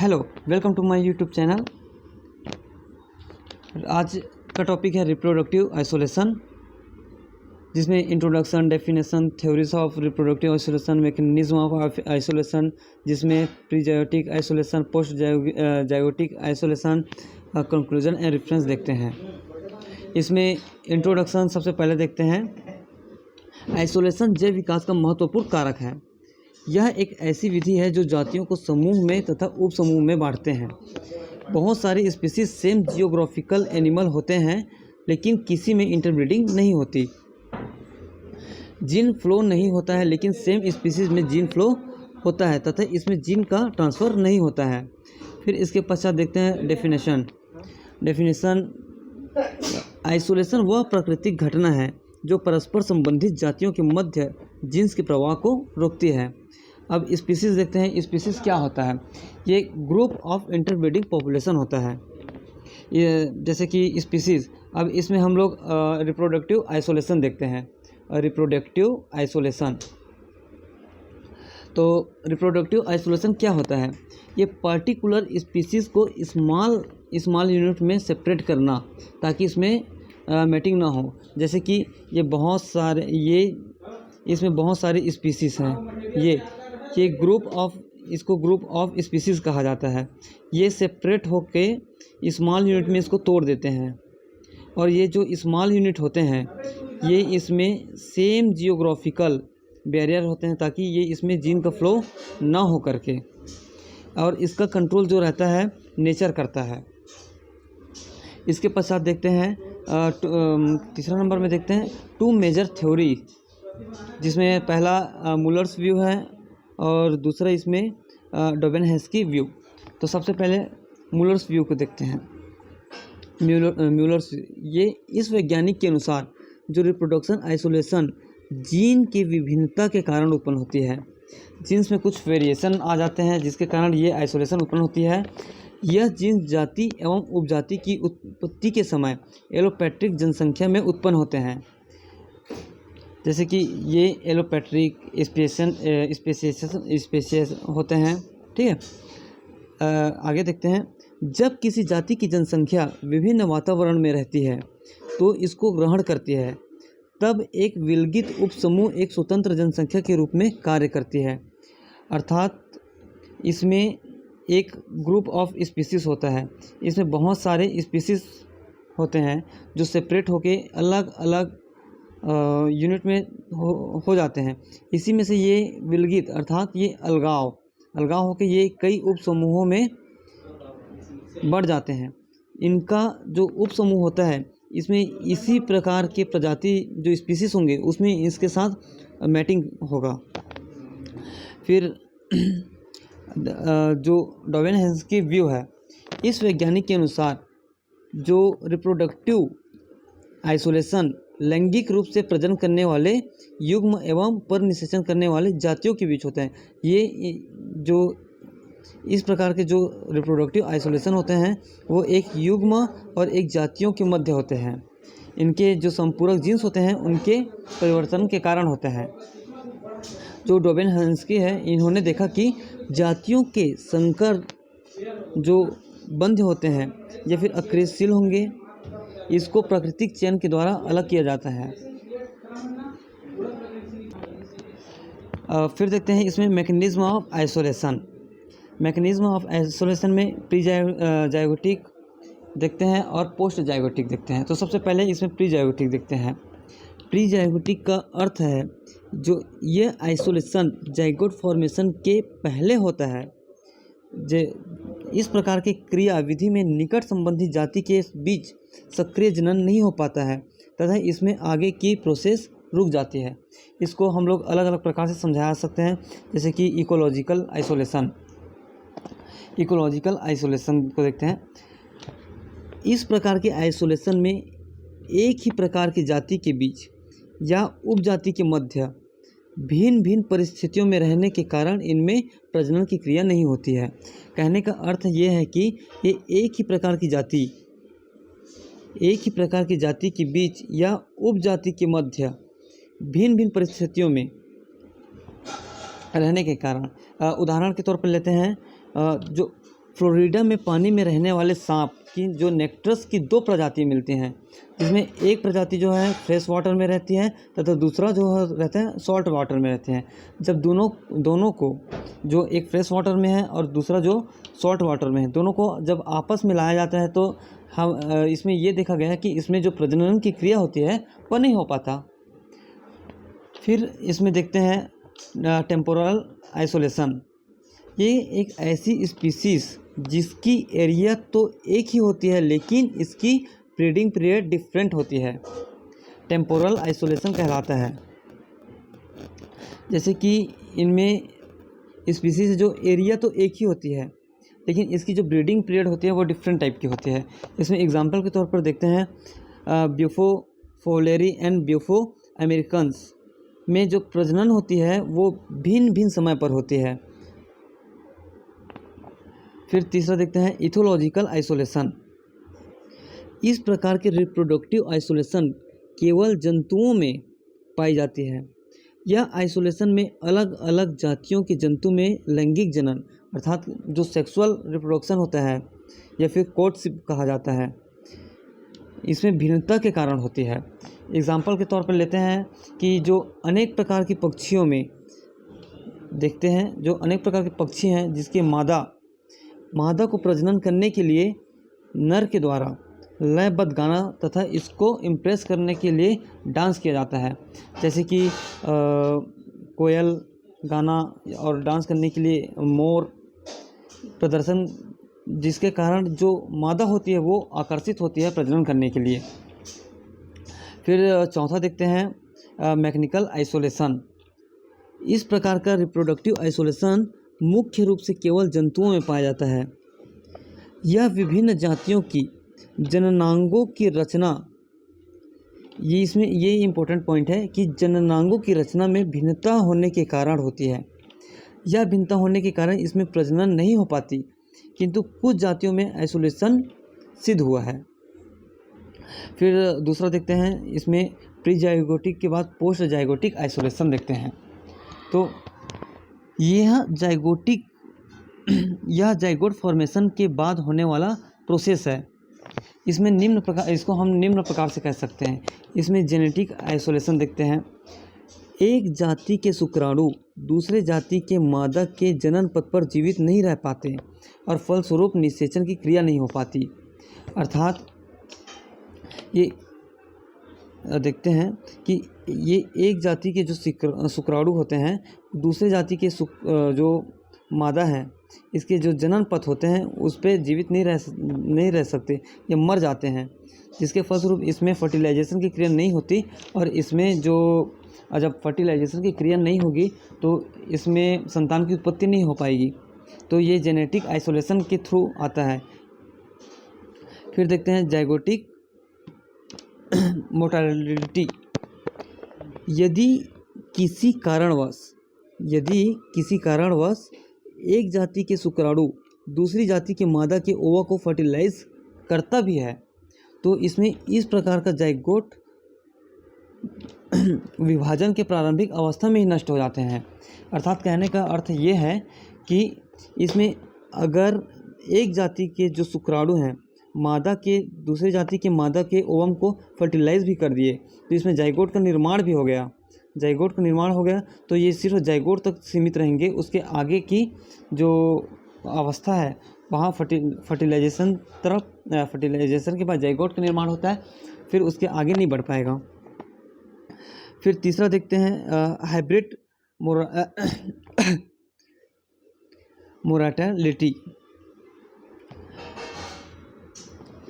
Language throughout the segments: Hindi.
Hello, welcome to my YouTube channel. आज का टॉपिक है रिप्रोडक्टिव आइसोलेशन, जिसमें introduction, definition, theories of reproductive isolation, mechanism of isolation, जिसमें prezygotic isolation, post zygotic isolation, conclusion and reference देखते हैं। इसमें इंट्रोडक्शन सबसे पहले देखते हैं। आइसोलेशन जैव विकास का महत्वपूर्ण कारक है। यह एक ऐसी विधि है जो जातियों को समूह में तथा उप समूह में बांटते हैं। बहुत सारी स्पीसीज सेम जियोग्राफिकल एनिमल होते हैं, लेकिन किसी में इंटरब्रीडिंग नहीं होती। जीन फ्लो नहीं होता है, लेकिन सेम स्पीसीज में जीन फ्लो होता है तथा इसमें जीन का ट्रांसफ़र नहीं होता है। फिर इसके पश्चात देखते हैं डेफिनेशन। आइसोलेशन वह प्राकृतिक घटना है जो परस्पर संबंधित जातियों के मध्य जीन्स के प्रवाह को रोकती है। अब स्पीसीज़ देखते हैं। स्पीसीज़ क्या होता है? ये ग्रुप ऑफ इंटरब्रीडिंग पॉपुलेशन होता है। ये जैसे कि स्पीसीज़, अब इसमें हम लोग रिप्रोडक्टिव आइसोलेशन देखते हैं। रिप्रोडक्टिव आइसोलेशन, तो रिप्रोडक्टिव आइसोलेशन क्या होता है? ये पार्टिकुलर स्पीसीज़ को स्मॉल यूनिट में सेपरेट करना, ताकि इसमें मैटिंग ना हो। जैसे कि इसमें बहुत सारी स्पीसीज़ हैं। ये इसको ग्रुप ऑफ स्पीसीज़ कहा जाता है। ये सेपरेट होके स्मॉल यूनिट में इसको तोड़ देते हैं, और ये जो स्मॉल यूनिट होते हैं ये इसमें सेम जियोग्राफिकल बैरियर होते हैं, ताकि ये इसमें जीन का फ्लो ना हो करके, और इसका कंट्रोल जो रहता है नेचर करता है। इसके पश्चात देखते हैं तीसरा नंबर में देखते हैं टू मेजर थ्योरी, जिसमें पहला मूलर्स व्यू है और दूसरा इसमें डोबेनहेस्की व्यू। तो सबसे पहले मूलर्स व्यू को देखते हैं। मूलर्स, ये इस वैज्ञानिक के अनुसार जो रिप्रोडक्शन आइसोलेशन जीन की विभिन्नता के कारण उत्पन्न होती है। जीन्स में कुछ वेरिएशन आ जाते हैं, जिसके कारण ये आइसोलेशन उत्पन्न होती है। यह जीन्स जाति एवं उपजाति की उत्पत्ति के समय एलोपैट्रिक जनसंख्या में उत्पन्न होते हैं। जैसे कि ये एलोपैट्रिक स्पेसीज होते हैं। ठीक है, आगे देखते हैं। जब किसी जाति की जनसंख्या विभिन्न वातावरण में रहती है तो इसको ग्रहण करती है, तब एक विलगित उपसमूह एक स्वतंत्र जनसंख्या के रूप में कार्य करती है। अर्थात इसमें एक ग्रुप ऑफ स्पीसीज़ होता है। इसमें बहुत सारे स्पीसीज़ होते हैं जो सेपरेट होके अलग अलग यूनिट में हो जाते हैं। इसी में से ये विलगित अर्थात ये अलगाव होके ये कई उप समूहों में बढ़ जाते हैं। इनका जो उप समूह होता है, इसमें इसी प्रकार के प्रजाति जो स्पीसीज़ होंगे उसमें इसके साथ मैटिंग होगा। फिर जो डोबेनहेस्की व्यू है, इस वैज्ञानिक के अनुसार जो रिप्रोडक्टिव आइसोलेशन लैंगिक रूप से प्रजनन करने वाले युग्म एवं परनिषेचन करने वाले जातियों के बीच होते हैं। ये जो इस प्रकार के जो रिप्रोडक्टिव आइसोलेशन होते हैं वो एक युग्म और एक जातियों के मध्य होते हैं। इनके जो संपूरक जीन्स होते हैं उनके परिवर्तन के कारण होते हैं। जो डोबेनहेस्की है, इन्होंने देखा कि जातियों के संकर जो बंध होते हैं या फिर अक्रियशील होंगे, इसको प्राकृतिक चयन के द्वारा अलग किया जाता है। फिर देखते हैं इसमें mechanism of isolation. Mechanism of isolation में जायोटिक देखते हैं और पोस्ट जायोटिक देखते हैं। तो सबसे पहले इसमें जायोटिक देखते हैं। जायोटिक का अर्थ है जो ये आइसोलेशन जाइगोट फॉर्मेशन के पहले होता है। इस प्रकार की क्रिया विधि में निकट संबंधी जाति के बीच सक्रिय जनन नहीं हो पाता है तथा इसमें आगे की प्रोसेस रुक जाती है। इसको हम लोग अलग अलग प्रकार से समझा सकते हैं, जैसे कि इकोलॉजिकल आइसोलेशन को देखते हैं। इस प्रकार के आइसोलेशन में एक ही प्रकार की जाति के बीच या उपजाति के मध्य भिन्न भिन्न परिस्थितियों में रहने के कारण इनमें प्रजनन की क्रिया नहीं होती है। कहने का अर्थ ये है कि ये एक ही प्रकार की जाति के बीच या उपजाति के मध्य भिन्न भिन्न परिस्थितियों में रहने के कारण, उदाहरण के तौर पर लेते हैं जो फ्लोरिडा में पानी में रहने वाले सांप की जो नेक्ट्रस की 2 प्रजाति मिलती हैं, जिसमें एक प्रजाति जो है फ्रेश वाटर में रहती है तथा दूसरा जो है रहते हैं सॉल्ट वाटर में रहते हैं। जब दोनों को, जो एक फ्रेश वाटर में है और दूसरा जो सॉल्ट वाटर में है, दोनों को जब आपस में लाया जाता है तो हम इसमें ये देखा गया है कि इसमें जो प्रजनन की क्रिया होती है वह नहीं हो पाता। फिर इसमें देखते हैं टेम्पोरल आइसोलेशन। ये एक ऐसी स्पीसीज़ जिसकी एरिया तो एक ही होती है लेकिन इसकी ब्रीडिंग पीरियड डिफरेंट होती है, टेम्पोरल आइसोलेशन कहलाता है। जैसे कि इनमें स्पीसीज़ जो एरिया तो एक ही होती है लेकिन इसकी जो ब्रीडिंग पीरियड होती है वो डिफरेंट टाइप की होती है। इसमें एग्जांपल के तौर पर देखते हैं ब्यूफो फोलेरी एंड ब्यूफो अमेरिकन्स में जो प्रजनन होती है वो भिन्न भिन्न समय पर होती है। फिर तीसरा देखते हैं इथोलॉजिकल आइसोलेशन। इस प्रकार के रिप्रोडक्टिव आइसोलेशन केवल जंतुओं में पाई जाती है। यह आइसोलेशन में अलग अलग जातियों के जंतु में लैंगिक जनन अर्थात जो सेक्सुअल रिप्रोडक्शन होता है या फिर कोर्टशिप कहा जाता है, इसमें भिन्नता के कारण होती है। एग्जाम्पल के तौर पर लेते हैं कि जो अनेक प्रकार की पक्षियों में देखते हैं, जो अनेक प्रकार के पक्षी हैं जिसके मादा को प्रजनन करने के लिए नर के द्वारा लयबद्ध गाना तथा इसको इम्प्रेस करने के लिए डांस किया जाता है। जैसे कि कोयल गाना और डांस करने के लिए मोर प्रदर्शन, जिसके कारण जो मादा होती है वो आकर्षित होती है प्रजनन करने के लिए। फिर चौथा देखते हैं मैकेनिकल आइसोलेशन। इस प्रकार का रिप्रोडक्टिव आइसोलेशन मुख्य रूप से केवल जंतुओं में पाया जाता है। यह विभिन्न जातियों की जननांगों की रचना, ये इम्पोर्टेंट पॉइंट है कि जननांगों की रचना में भिन्नता होने के कारण होती है। यह भिन्नता होने के कारण इसमें प्रजनन नहीं हो पाती, किंतु कुछ जातियों में आइसोलेशन सिद्ध हुआ है। फिर दूसरा देखते हैं, इसमें प्री जाइगोटिक के बाद पोस्ट जाइगोटिक आइसोलेशन देखते हैं। तो यह जाइगोट फॉर्मेशन के बाद होने वाला प्रोसेस है। इसको हम निम्न प्रकार से कह सकते हैं। इसमें जेनेटिक आइसोलेशन देखते हैं। एक जाति के शुक्राणु दूसरे जाति के मादा के जनन पथ पर जीवित नहीं रह पाते और फलस्वरूप निषेचन की क्रिया नहीं हो पाती। अर्थात ये देखते हैं कि ये एक जाति के जो शुक्राणु होते हैं दूसरे जाति के जो मादा है इसके जो जनन पथ होते हैं उस पर जीवित नहीं रह सकते, ये मर जाते हैं, जिसके फलस्वरूप इसमें फर्टिलाइजेशन की क्रिया नहीं होती और इसमें जब फर्टिलाइजेशन की क्रिया नहीं होगी तो इसमें संतान की उत्पत्ति नहीं हो पाएगी। तो ये जेनेटिक आइसोलेशन के थ्रू आता है। फिर देखते हैं जाइगोटिक मोर्टालिटी। यदि किसी कारणवश एक जाति के शुक्राणु दूसरी जाति के मादा के ओवा को फर्टिलाइज करता भी है तो इसमें इस प्रकार का जाइगोट विभाजन के प्रारंभिक अवस्था में ही नष्ट हो जाते हैं। अर्थात कहने का अर्थ ये है कि इसमें अगर एक जाति के जो शुक्राणु हैं मादा के दूसरी जाति के मादा के ओवम को फर्टिलाइज भी कर दिए तो इसमें जाइगोट का निर्माण भी हो गया। तो ये सिर्फ जाइगोट तक सीमित रहेंगे, उसके आगे की जो अवस्था है वहाँ फर्टिलाइजेशन के बाद जाइगोट का निर्माण होता है, फिर उसके आगे नहीं बढ़ पाएगा। फिर तीसरा देखते हैं हाइब्रिड मोर्टालिटी।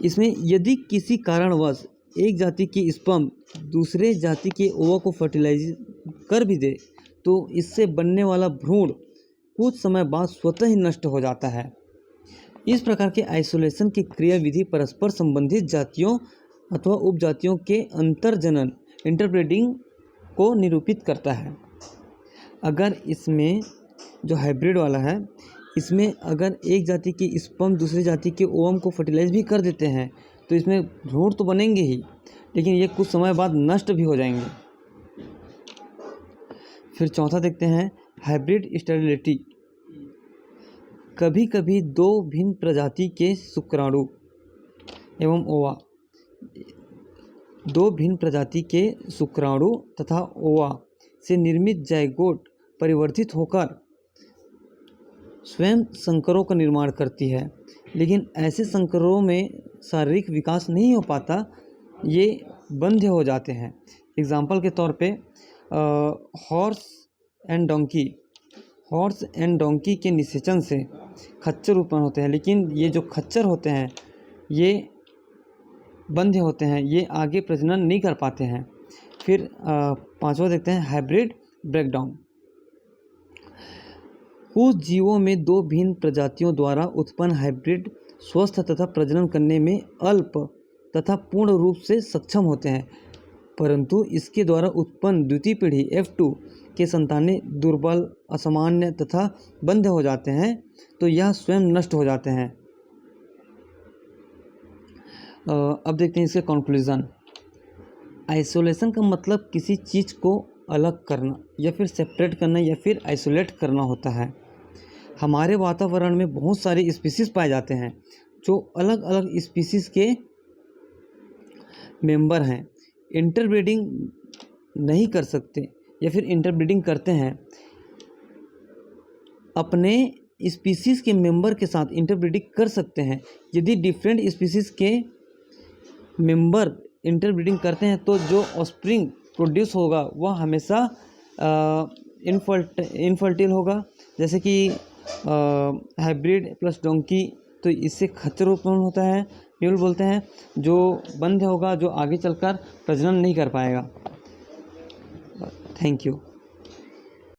इसमें यदि किसी कारणवश एक जाति की स्पर्म दूसरे जाति के ओवा को फर्टिलाइज कर भी दे तो इससे बनने वाला भ्रूण कुछ समय बाद स्वतः ही नष्ट हो जाता है। इस प्रकार के आइसोलेशन की क्रिया विधि परस्पर संबंधित जातियों अथवा उपजातियों के अंतर्जनन इंटरब्रीडिंग को निरूपित करता है। अगर इसमें जो हाइब्रिड वाला है इसमें अगर एक जाति की स्पर्म दूसरी जाति के ओवम को फर्टिलाइज भी कर देते हैं तो इसमें भ्रूण तो बनेंगे ही, लेकिन ये कुछ समय बाद नष्ट भी हो जाएंगे। फिर चौथा देखते हैं हाइब्रिड स्टेरिलिटी। कभी कभी दो भिन्न प्रजाति के शुक्राणु एवं ओवा, दो भिन्न प्रजाति के शुक्राणु तथा ओवा से निर्मित जाइगोट परिवर्तित होकर स्वयं संकरों का निर्माण करती है, लेकिन ऐसे संकरों में शारीरिक विकास नहीं हो पाता, ये बंध्य हो जाते हैं। एग्जाम्पल के तौर पे हॉर्स एंड डोंकी के निषेचन से खच्चर उत्पन्न होते हैं, लेकिन ये जो खच्चर होते हैं ये बंध्य होते हैं, ये आगे प्रजनन नहीं कर पाते हैं। फिर पांचवा देखते हैं हाइब्रिड ब्रेकडाउन। कुछ जीवों में दो भिन्न प्रजातियों द्वारा उत्पन्न हाइब्रिड स्वस्थ तथा प्रजनन करने में अल्प तथा पूर्ण रूप से सक्षम होते हैं, परंतु इसके द्वारा उत्पन्न द्वितीय पीढ़ी F2 के संतानें दुर्बल, असामान्य तथा बंध्य हो जाते हैं, तो यह स्वयं नष्ट हो जाते हैं। अब देखते हैं इसके कंक्लूजन। आइसोलेशन का मतलब किसी चीज़ को अलग करना या फिर सेपरेट करना या फिर आइसोलेट करना होता है। हमारे वातावरण में बहुत सारे स्पीसीज पाए जाते हैं जो अलग अलग स्पीसीज के मेंबर हैं। इंटरब्रीडिंग नहीं कर सकते या फिर इंटरब्रीडिंग करते हैं, अपने स्पीसीज के मेंबर के साथ इंटरब्रीडिंग कर सकते हैं। यदि डिफरेंट स्पीसीज के मेंबर इंटरब्रीडिंग करते हैं तो जो ऑस्प्रिंग प्रोड्यूस होगा वह हमेशा इनफर्टिल होगा, जैसे कि हाइब्रिड प्लस डोंकी, तो इससे खच्चर उत्पन्न होता है, प्यूल बोलते हैं, जो बंध्य होगा, जो आगे चलकर प्रजनन नहीं कर पाएगा। Thank you.